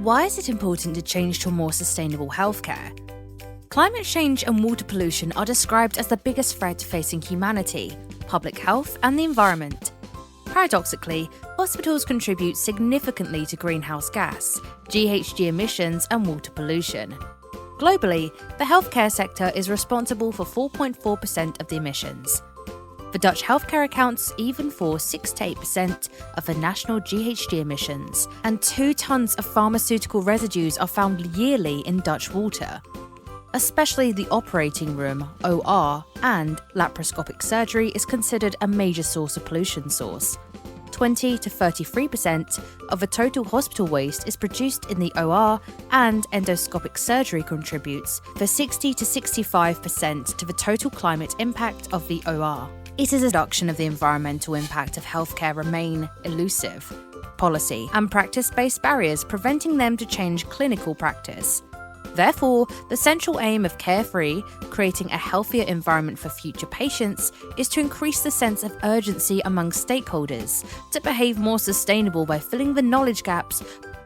Why is it important to change to a more sustainable healthcare? Climate change and water pollution are described as the biggest threat facing humanity, public health, and the environment. Paradoxically, hospitals contribute significantly to greenhouse gas, GHG emissions, and water pollution. Globally, the healthcare sector is responsible for 4.4% of the emissions. The Dutch healthcare accounts even for 6 to 8% of the national GHG emissions, and 2 tons of pharmaceutical residues are found yearly in Dutch water. Especially the operating room, OR, and laparoscopic surgery is considered a major source of pollution source. 20 to 33% of the total hospital waste is produced in the OR, and endoscopic surgery contributes for 60 to 65% to the total climate impact of the OR. It is a reduction of the environmental impact of healthcare remain elusive. Policy and practice-based barriers preventing them to change clinical practice. Therefore, the central aim of CAREFREE, creating a healthier environment for future patients, is to increase the sense of urgency among stakeholders to behave more sustainable by filling the knowledge gaps.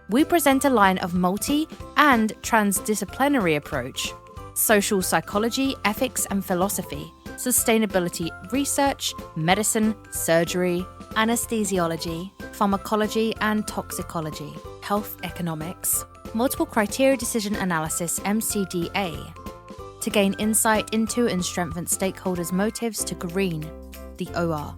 We present a line of multi- and transdisciplinary approach: social psychology, ethics and philosophy, sustainability research, medicine, surgery, anesthesiology, pharmacology and toxicology, health economics, multiple criteria decision analysis (MCDA), to gain insight into and strengthen stakeholders' motives to green the OR.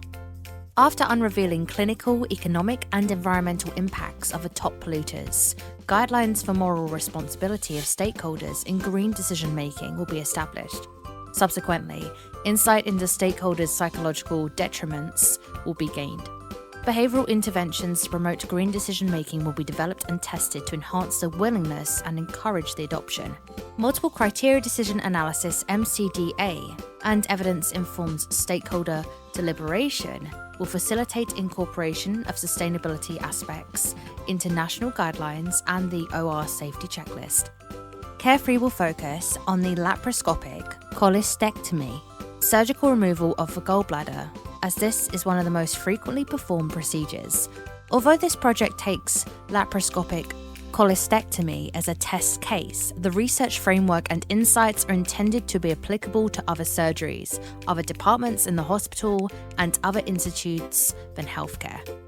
After unrevealing clinical, economic and environmental impacts of the top polluters, guidelines for moral responsibility of stakeholders in green decision-making will be established. Subsequently, insight into stakeholders' psychological detriments will be gained. Behavioural interventions to promote green decision-making will be developed and tested to enhance the willingness and encourage the adoption. Multiple criteria decision analysis (MCDA) and evidence-informed stakeholder deliberation will facilitate incorporation of sustainability aspects into national guidelines and the OR safety checklist. CAREFREE will focus on the laparoscopic cholecystectomy, surgical removal of the gallbladder, as this is one of the most frequently performed procedures. Although this project takes laparoscopic cholecystectomy as a test case, the research framework and insights are intended to be applicable to other surgeries, other departments in the hospital, and other institutes than healthcare.